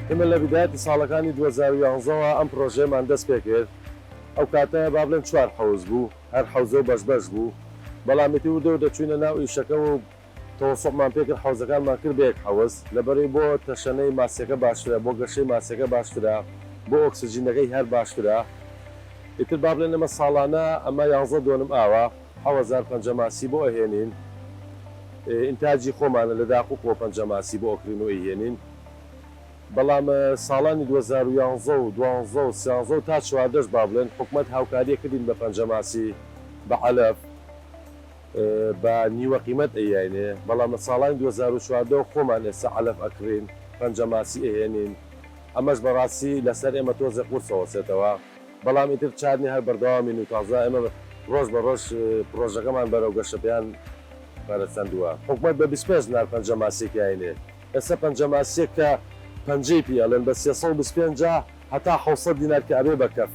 ئێمە لە بدایەتی ساڵەکانی 2011ەوە ئەم پرۆژەیەمان دەست پێ کرد. ئەو کاتە با بڵێن 4 حەوز بوو، هەر حەوزە بەش بوو، بەڵامیتی وردە دەچوینە ناو ئیشەکە و تەوەسوقمان پێکرد حەوزەکانمان کرد بە یەک حەوز لەبەرەوەی بۆ تەشەنەی ماسیەکە باشترە، بۆ گەشەی ماسیەکە باشترە، بۆ ئۆکسجینەکەی هەر باشترە. ئیتر با بڵێن ئەمە ساڵانە ئەمە 11 دۆنم ئاوە 1000 پەنجەماسی بۆ ئەهێنین، ئینتاجی خۆمانە لە داخوکەوە پەنجەماسی بۆ ئۆکرین و ئەهێنین. بەڵام ساڵانی 2011 و 12 و 13 تا 14 با بڵێن حکومەت هاوکاریە کردین بە پەنجەماسی بە عەلەف بە نیوە قیمەت ئەیانێ، بەڵام لە ساڵانی 2014 خۆمان ئێستا عەلەف ئەکرین، پەنجەماسی ئەهێنین. ئەمەش بەڕاستی لەسەر ئێمە تۆزێ قورسەوەسێتەوە، بەڵام ئیتر چارنی هەر بەردەوامین و تازە ئێمە ڕۆژ بە ڕۆژ پرۆژەکەمان بەرەو گەشەپیان پەرەچەندووە. حکومەت بە 25 دینار پەنجەماسیێکی ئاینێ، ئێستا پەنجەماسیێک کە پەنجەی پیاڵێن بە 325 هەتا 700 دینار کە ئەبێ بەکەف،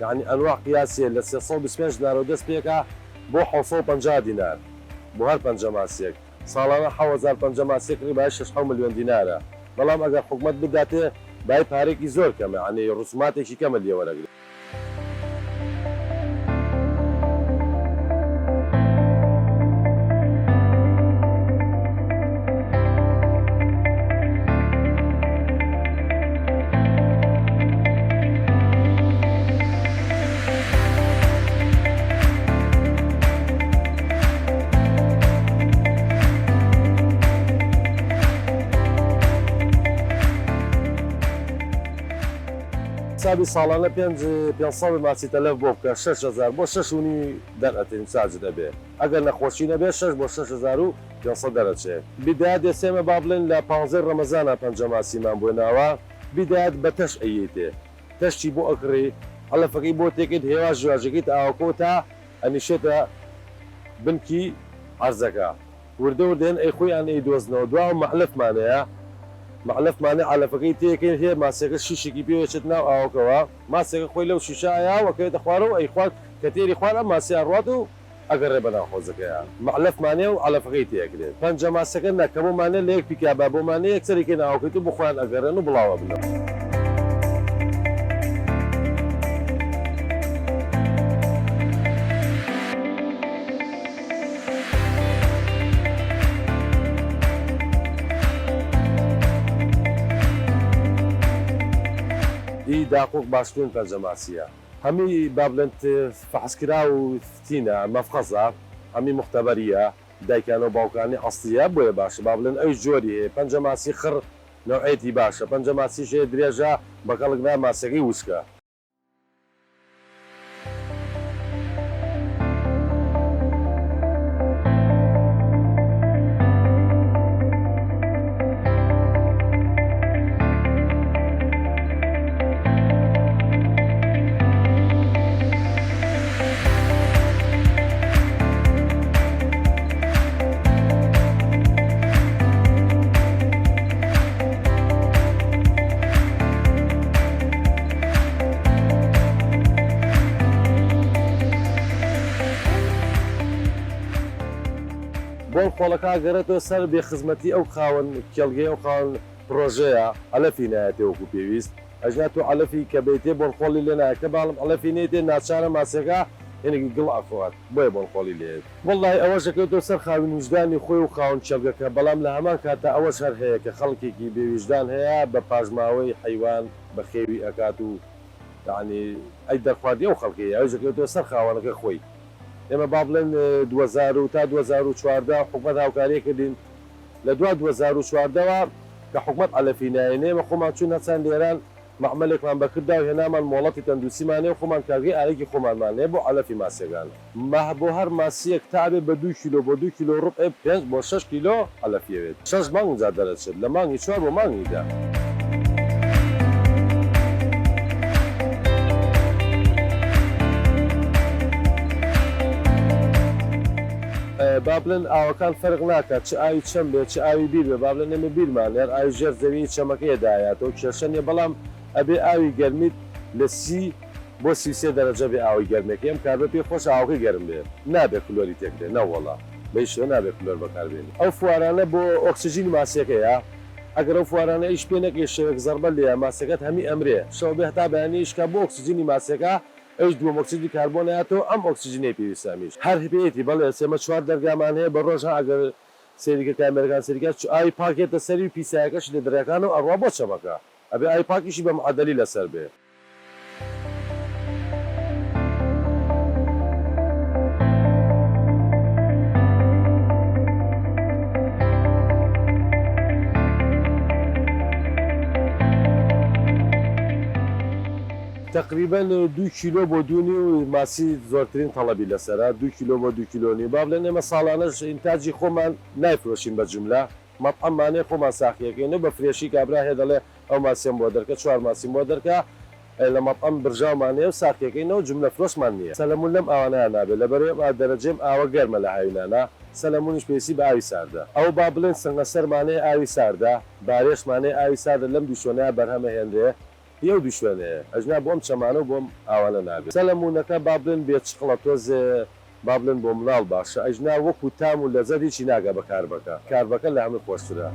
یعنی ئەنواع قیاسیە لە 325 دینارەوە دەست پێکە بۆ 750 دینار بۆ هەر پەنجەماسیێک. ساڵانە 1000 پەنجەماسیێک ڕیبای 6 ملیۆن دینارە، بەڵام ئەگەر حکومەت بداتێ بای پارێکی زۆر کەمە، یعنی ڕسوماتێکی کەمە لێوەرەگرێت. حسابی ساڵانە 500 ماسی تەلەف بۆ بکە 6000 بۆ 6 دەرەتین ساج دەبێ، ئەگەر نەخۆشی نەبێ 6 بۆ 6500 دەرەچێ. بیدایەت دەسێمە با بڵێن لە 15 ڕەمەزانە پەنجەماسیمان بۆناوە، بیدایەت بە تەش ئەیتێ، تەشتی بۆ ئەکڕی، هەڵەفەکەی بۆ تێکت هێوا ژواژەکەیت ئاوکۆ تا ئەنیشێتە بنکی عەرزەکە، وردە وردێن ئەی خۆیان ئەیدۆزنەوە، دواوە مەعلەفمانەیە، مەعلەفمانە عەلەفەکەی تێکەین هەیە ماسیەکە شیشێکی پێوێچێت ناو ئاوکەوە، ماسیەکە خۆی لەو شیشایەوەکەوێتە خوارەوە ئەی خوارد کە تێری خوارە ماسیان ڕات و ئەگەڕێ بەناو حۆزەکەیان. مەعلەفمانێ و عەلەفەکەی تێکرێت. پەنجەماسەکە نەکەمەمانە لە یەک پیکابە بۆمانە یەکسەرێکی ئاوکەیت و بخوایان ئەگەڕێن و بڵاوە بنەوە. داقوق باشترین پەنجەماسیە، هەمی با بڵێن فەحسکرا و تینە مەفخەزە، هەمی مختەبەریە، دایکانە و باوکانی ئەسڵیە بۆیە باشە، با بڵێن ئەوی جۆری هەیە. پەنجەماسی خڕ نەوعێتی باشە، پەنجەماسیشێ درێژە بەقەڵکدا ماسیەکەی وشکە. بۆ خۆڵەکە گەڕێتەوە سەر بێخزمەتی ئەو خاوەن کێڵگەی ئەو خاوەن پرۆژەیە ئەلەفی نایەتێ وەکو پێویست، ئەژات و ئەلەفی کە بێتێ بۆن خۆڵی لێ نایە، کە باڵم ئەلەفی نێتێ ناچارە ماسیەکە هێنێکی گڵ ئەخوات بۆیە بۆن خۆڵی لێت. وەڵڵای ئەوەش دەکەوێتەوە سەر خاوین وجدانی خۆی و خاوەن کێڵگەکە، بەڵام لە هەمان کاتە ئەوەش هەر هەیە کە خەڵکێکی بێویژدان هەیە بە پاژماوەی حەیوان بە خێوی ئەکات و یعنی ئەی دەرخواردی ئەو خەڵکەیە ئەوش دەکەوێتەوە سەر خاوەنەکە خۆی. ئێمە با بڵێن 2000 تا 2014 حکومەت هاوکاری کردین، لە 2014ەوە کە حکومەت ئەلەفی نایێنێ ئێمە خۆمان چوون هەچەند لێران مەعمەلێکمان بەکردا و هێنامان مۆڵەتی تەندروستیمانێ و خۆمان کارگەی ئارێکی خۆمانمانێ بۆ ئەلەفی ماسیەکان. بۆ هەر ماسیەک تابێ بە 2 کیلۆ بۆ 2 کیلۆ ڕوبێ 5 بۆ 6 کیلۆ ئەلەفیەوێت. 6 مانگ جا دەرەچێت لە مانگی 4 بۆ مانگیدا. با بڵێن ئاوەکان فەرق ناکات چ ئاوی چەم بێت چ ئاوی بیر بێ، با بڵێن ئێمە بیرمان هەر ئاوی ژێر زەوی چەمەکەیە دایاتەوە کێشەنیە، بەڵام ئەبێ ئاوی گەرمیت لە 30 بۆ 33 دەرەجە بێ ئاوی گەرمێکی ئەم کار بە پێ خۆش ئاوەکەی گەرم بێ، نابێ کلۆری تێکرێ نەوەڵا بەی شێوە نابێ کلۆر بەکاربێنی. ئەو فوارانە بۆ ئۆکسجین ماسیەکەیە، ئەگەر ئەو فوارانە ئیش پێ نەکەی شەوێک زەربە لێ ماسەکەت هەمی ئەمرێ شەو بێ هەتا بەیانیشکە بۆ ئۆکسسیجینی ماسەکە ئەوش دووەم ئۆکسیدی کاربۆنایەتەوە ئەم ئۆکسسیجینەی پێویستامیش هەر هەبێتی بەڵێ سێمە چوار دەرگامان هەیە بە ڕۆژ ئەگەر سێریکە کامێرەکان سەریکە ئاوی پاکێتە سەری و پیسایەکەش لە دەرەکان و ئەڕوا بۆ چەمەکە ئەبێ ئاوی پاکیشی بە معادلی لەسەر بێ. تقریبا 2 کیلۆ بۆ دوونی و ماسی زۆرترین تەڵەبی لەسەرە 2 کیلۆ بۆ 2 کیلۆنی با بڵێن ئێمە ساڵانەش ئینتاجی خۆمان نایفرۆشین بە جملە مەطعەمانەی خۆمان ساخیەکەینەوە بە فرێشی کابرا هەیە دەڵێ ئەو ماسیەم بۆ دەرکە 4 ماسیم بۆ دەرکە لە مەطعەم برژاومانەیە و ساخیەکەینەوە جملە فرۆشمان نییە سەلەمون لەم ئەوانەیە نابێت لەبەرێ دەرەجێم ئاوە گەرمە لە هاوینانە سەلەمونیش پێویستی بە ئاوی ساردە ئەو با بڵێن سەنگەسەرمانەیە ئاوی ساردە بارێشمانەیە ئاوی ساردە لەم دوو شوێنەیە بەرهەمە هێنرێ یو دوو شوێنەیە ئەژنا بۆم چەمانە و بۆم ئاوانە نابێت سەلەمونەکە با بڵێن بێت چقڵە تۆزێ با بڵێن بۆ مناڵ باشە ئەژنا وەکو تام و لەزەت هیچی ناگە بە کاربەکە لە هەموو خۆشترە.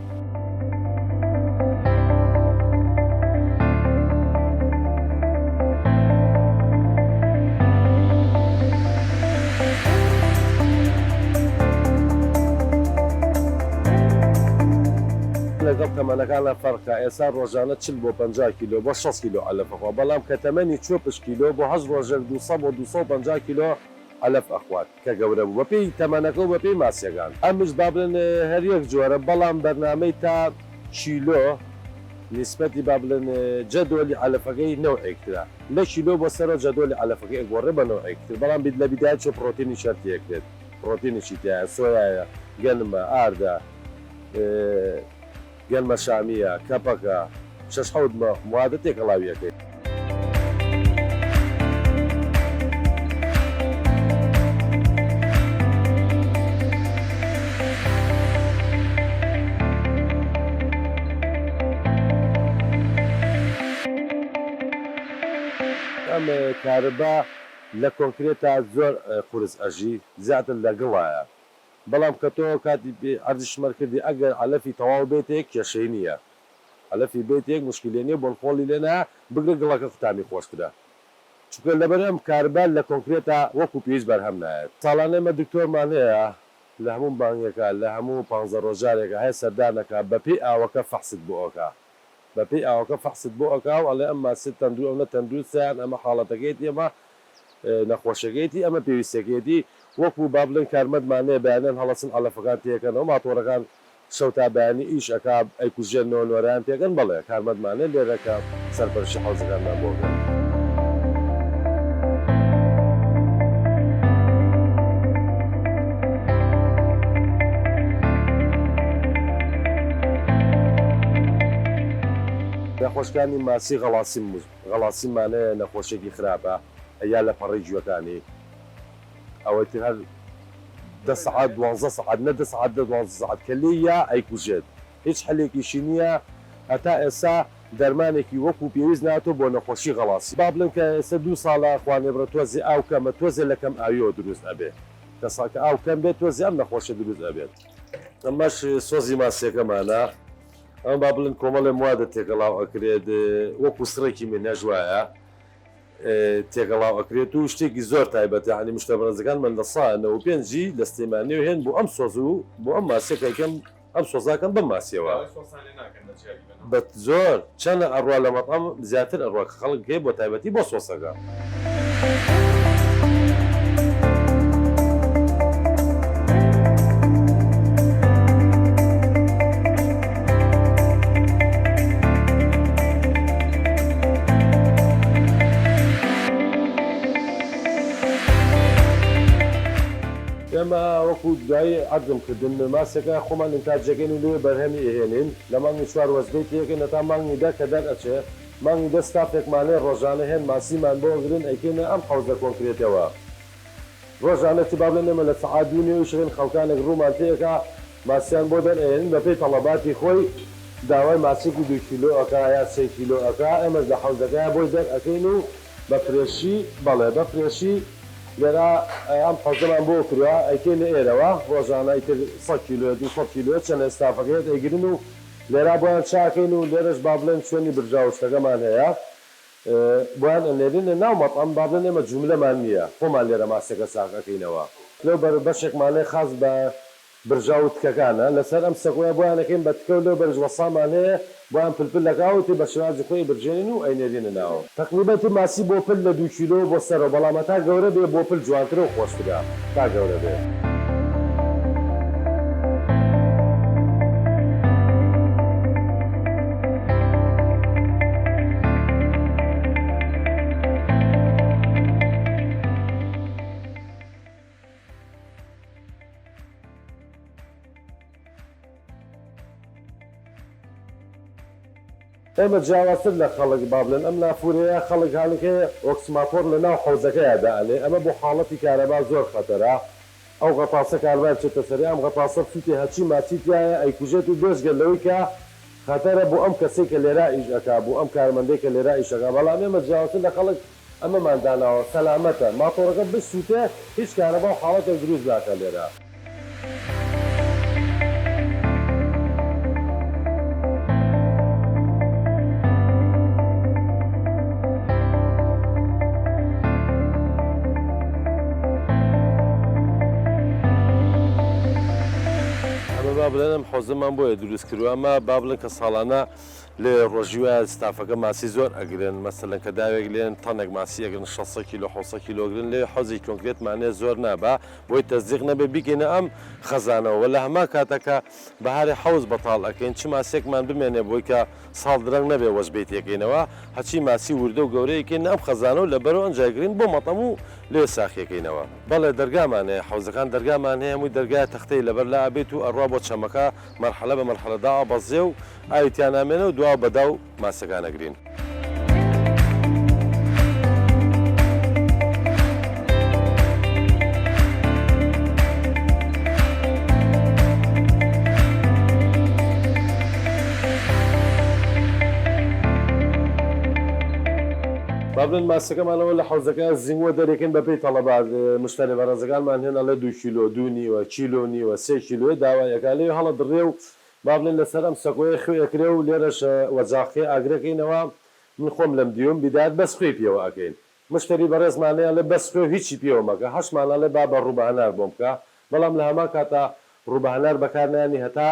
لەگەڵ تەمەنەکانە فەرقە ئێستا ڕۆژانە 40 بۆ 50 کیلۆ بۆ 6 کیلۆ ئەلەفەخوا بەڵام کە تەمەنی 40 کیلۆ بۆ 8 ڕۆژێک 200 بۆ 250 کیلۆ ئەلەف ئەخوات کە گەورە بوو بەپێی تەمەنەکە و بەپێی ماسیەکان ئەمش با بڵێن هەر یەک جۆرە بەڵام بەرنامەی تا کیلۆ نیسبەتی با بڵێن جەدۆلی ئەلەفەکەی نەوعێکترا لە کیلۆ بۆ سەرەوە جەدۆلی ئەلەفەکەی ئەگۆڕێ بە نەوعێکتر بەڵام بیت لە بیدایە چۆ پرۆتینی شەرتیەکرێت پرۆتینیشی تایە سۆیایە گەنمە ئاردە گەنمە شامیە کەپەکە 6 موادە تێکەڵاویەکەی ئەم کارەبا لە کۆنکرێتە زۆر قورس ئەژی زیاتر لە گڵایە بەڵام کە تۆ کاتی عەرزشمەر کردی ئەگەر ئەلەفی تەواو بێتێک کێشەی نییە ئەلەفی بێتێک مشکلێ نیە بۆڵخۆڵی لێنە بگرە گڵەکە قوتانی خۆشترە چونکە لەبەر ئەم کاربا لە کۆنکرێتە وەکو پێویست بەرهەم نایێت ساڵانە ئێمە دکتۆرمان هەیە لە هەموو بانگێکە لە هەموو 15 ڕۆژارێکە هەیە سەردانەکە بەپێی ئاوەکە فەحست بۆ ئەوکە بەپێی ئاوەکە فەحست بۆ ئەوکە و ئەڵێ ئەم ماسی تەندروست ئەو نە تەندروستیان ئەمە حاڵەتەکەیەتی ئەمە نەخۆشەکەیەتی ئەمە پێویستەکەیەتی وەکو با بڵێن کارمەندمانەیە بەیانیان هەڵەچن ئەلەفەکان تێکەنەوە ماتۆڕەکان شەو تا بەیانی ئیش ئەکا ئەیکوژێنەوە نۆرەیان پێکەن بەڵێ کارمەندمانێ لێرەکە سەرپەرشی حەوزەکانمان بۆکەن. نەخۆشەکانی ماسی غەڵاسیمانەیە نەخۆشێکی خراپە یا لە پەڕی گوێەکانی ئەوەی هەر 10 ساعات 12 ساعات نە 10 ساعات 12 ساعات کە لێیە ئەیکوژێت هیچ حلێکیشی نییە هەتا ئێستا دەرمانێکی وەکو پێویست ناتۆ بۆ نەخۆشی غەڵاسی با بڵێن کە ئێستا 2 ساڵە خوانێبرە تۆزی ئاو کەمە تۆزێ لەکەم ئاویەوە دروست ئەبێ کەساکە ئاو کەم بێت تۆزی ئەم نەخۆشە دروست ئەبێت ئەمەش سۆزی ماسیەکەمانە ئەم با بڵێن کۆمەڵێ موادە تێکەڵاو ئەکرێت وەکو سڕێکی من نەژوایە تێکەڵاو ئەکرێت و شتێکی زۆر تایبەت عنی مشتە بەرزەکان من لە ساڵ 95 لە سلێمانی و هێن بۆ ئەم سۆز و بۆ ئەم ماسیەکەم ئەم سۆزاکەم بەم ماسیەوە بە زۆر چەندە ئەڕوا لە مەطعەم زیاتر ئەڕوا خەڵک هەیە بۆ تایبەتی بۆ سۆسەکە. ئێمە وەکو دوایی عەرزم کردن ماسێکە خۆمان ئینتاجەکەین و لێ بەرهەمی ئێهێنین لە مانگی 4 وەزبەی تێکەین هەتا مانگی دا کە دەرئەچێ مانگی دە ستافێکمانەیە ڕۆژانە هێن ماسیمان بۆ گرن ئەیکەینە ئەم حەوزە کۆنکرێتەوە ڕۆژانەتی با بڵێن ئێمە لە سەعات 2 شەوێن خەڵکانێک ڕوومان تێکە ماسیان بۆ دەرئێنین بەپێی تەڵەباتی خۆی داوای ماسێکی 2 کیلۆ ئەکا یا 3 کیلۆ ئەکا ئێمە لە حەوزەکەیە بۆی دەرئەکەین و بە فرێشی بەڵێ بە فرێشی لێرا ئەم حەوزەمان بۆ کرووە ئەیکەینە ئێرەوە ڕۆژانە ئیتر 100 کیلۆ 200 کیلۆ چەند ئێستافەکەیت ئەیگرن و لێرا بۆیان چاکەین و لێرەش با بڵێن شوێنی برژاوشتەکەمان هەیە بۆیان ئەنێرینە ناو مەطعەم با بڵێن ئێمە جوملەمان نییە خۆمان لێرە ماسێکە ساغەکەینەوە لەو بەشێکمانەیە خاص بە برژاو و تکەکانە لەسەر ئەم سەکۆیە بۆیانەکەین بە تکە و لەو بەرژ وەسامان هەیە بۆیان پلپل لەکاوتی بە شێوازی خۆی برژێنین و ئەینێرینە ناوە تقریبەتی ماسی بۆ پل لە 2 کیلۆ بۆ سەرەوە بەڵام تا گەورە بێ بۆ پل جوانترە و خۆشترا تا گەورە بێ ئێمە جیاوازتر لە خەڵک با بڵێن ئەم نافورەیە خەڵک هەڵکێ ئۆکسماپۆر لە ناو حەوزەکەیە دائەنێ ئەمە بۆ حاڵەتی کارەبا زۆر خەتەرە ئەو غەتاسە کاربار چێتە سەری ئەم غەتاسە فوتی هەچی ماچی تایە ئەیکوژێت و دۆزگە لەوەی کە خەتەرە بۆ ئەم کەسێک کە لێرا ئیش ئەکا بۆ ئەم کارمەندەی کە لێرا ئیشەکە بەڵام ئێمە جیاوازتر لە خەڵک ئەمەمانداناوە سەلامەتە ماتۆڕەکە بسووتێ هیچ کارەبا و حاڵەتە دروست ناکە لێرە با بڵێن ئەم حۆزەمان بۆیە دروست کردووە ئەمە با بڵێن کە ساڵانە لێ ڕۆژیوە ستافەکە ماسی زۆر ئەگرن مەسەلەن کە داوێک لێن تەنێک ماسی ئەگرن 600 کیلۆ 600 کیلۆگرن لێ حۆزی کۆنکرێتمانێ زۆر نابا بۆی تەزدیق نەبێ بیکەینە ئەم خەزانەوە لە هەما کاتەکە بەهاری حەوز بەتاڵ ئەکەین چ ماسێکمان بمێنێ بۆی کە ساڵ درەنگ نەبێ وەزبەی تێکەینەوە هەچی ماسی وردە و گەورەیەکەین ئەم خەزانە و لەبەرەوە ئەنجاگرین بۆ مەتەم و لێ ساخیەکەینەوە بەڵێ دەرگامان هەیە حەوزەکان دەرگامان هەیە هەمووی دەرگای تەختەی لەبەر لا ئەبێت و ئەڕوا بۆ چەمەکە مەرحەلە بە مەرحەلەدا ئابەزێ و ئاویتیان نامێنە و دوا بەدا و ماسەکان ئەگرین با بڵێن ماسەکەمانەوە لە حەوزەکە زیینوە دەرێکن بەپێی تەڵەبات مشتەری بەڕێزەکانمان هێنا لە 2 کیلۆ 2.5 کیلۆ نیوە 3 کیلۆ داوایەکە لێ هەڵە دڕێ و با بڵێن لەسەر ئەم سەکۆیە خوێەکرێ و لێرەش وەجاقی ئاگرەکەینەوە من خۆم لەم دیوم بیدات بەس خوێ پێوە ئەکەین مشتری بەڕێزمانەیە لە بەس خوێ هیچی پێوە مەکە هەشمانە لێ با بە ڕووبەهەنار بۆم بکە بەڵام لە هەما کاتە ڕووبەهەنار بەکارنیانی هەتا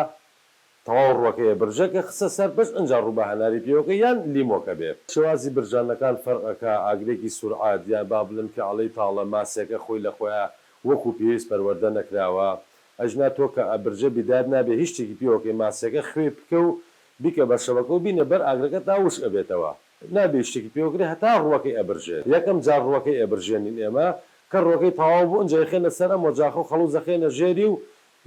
تەواو ڕووەکەیە برژەکە خسە سەر بەش ئەنجا ڕووبەهەناری پێوەکە یان لیمۆکە بێ شێوازی برژانەکان فەرقەکە ئاگرێکی سورعات یان با بڵێن فیعڵەی تاڵە ماسێکە خۆی لە خۆیان وەکو پێویست پەروەردە نەکراوە ئەژنا تۆ کە ئەبرژە بیدار نابێ هیچ شتێکی پێوەکەی ماسەکە خوێ بکە و بیکە بە شەوەکە و بینە بەر ئاگرەکە تا وش ئەبێتەوە نابێ شتێکی پێوەکرێ هەتا ڕووەکەی ئەبرژێت یەکەم جار ڕووەکەی ئەبرژێنین ئێمە کە ڕووەکەی تەواو بوو ئەنجا خێنە سەر ئەم وەجاخە و خەڵوزەخێنە ژێری و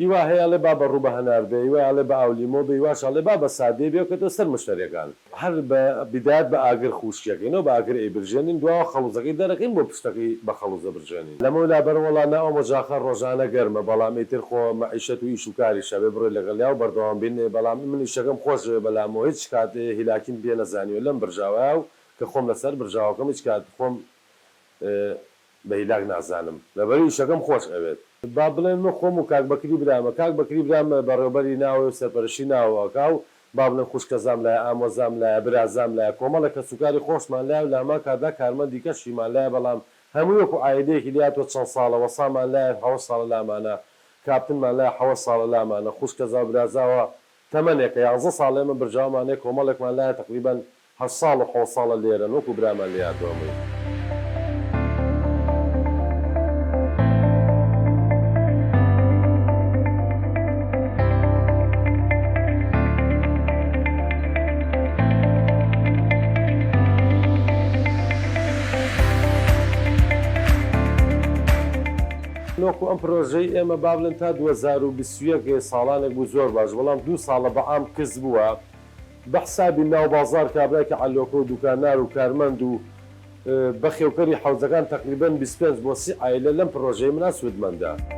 هیوا هەیە لێ با بە ڕووبەهەنار بێ هیوا لێ بە ئاولیمۆ بێ هیواش لێ با بە سادێ بێ کە تۆ سەر مشتریەکان هەر بە بیدات بە ئاگر خوشکەکەینەوە بە ئاگر ئەیبرژێنین دواوە خەڵوزەکەی دەرەکەین بۆ پشتەکەی بە خەڵوزە برژێنین لەمە لابەر وەڵانە ئەو مەجاخە ڕۆژانە گەرمە بەڵام ئیتر خۆ مەعیشەت و ئیش و کاری شەبێ بڕێ لەگەڵیا و بەردەوام بینێ بەڵام من ئیشەکەم خۆش بەلامەوە هیچ کاتێ هیلاکین پێ نەزانیوە لەم برژاوە و کە خۆم لەسەر برژاوەکەم هیچ کات خۆم بە هیلاک نازانم لەبەر ئیشەکەم خۆش ئەوێت با بڵێن من خۆم و کاک بەکری برامە کاک بەکری برامە بەڕێوەبەری ناوە و سەرپەرشی ناوەکە و با بڵێن خوشکەزام لایە ئامۆزام لایە برازام لایە کۆمەڵە کە سوکاری خۆشمان لایە و لەما کادا کارمەندی کەشیمان لایە بەڵام هەموو وەکو ئایدەیەکی لاتۆ چەند ساڵە وەسامان لایە 7 ساڵە لامانە کاپتنمان لایە 7 ساڵە لامانە خوشکەزا و برازاوە تەمەنێکە 11 ساڵ ئێمە برژاومانەیە کۆمەڵێکمان لایە تقریبەن 8 ساڵ و 7 ساڵە لێرەن وەکو برامان لێیادۆمەی وەکو ئەم پرۆژەی ئێمە با بڵێن تا 2021 ساڵانێک بوو زۆر باش بەڵام 2 ساڵە بەعام کەس بووە بە حسابی ناو بازار کابراایکە عەلۆکە و دوکانار و کارمەند و بەخێوکەری حەوزەکان تقریبەن 25 بۆ 30 عایلە لەم پرۆژەی منە سوودمەندە.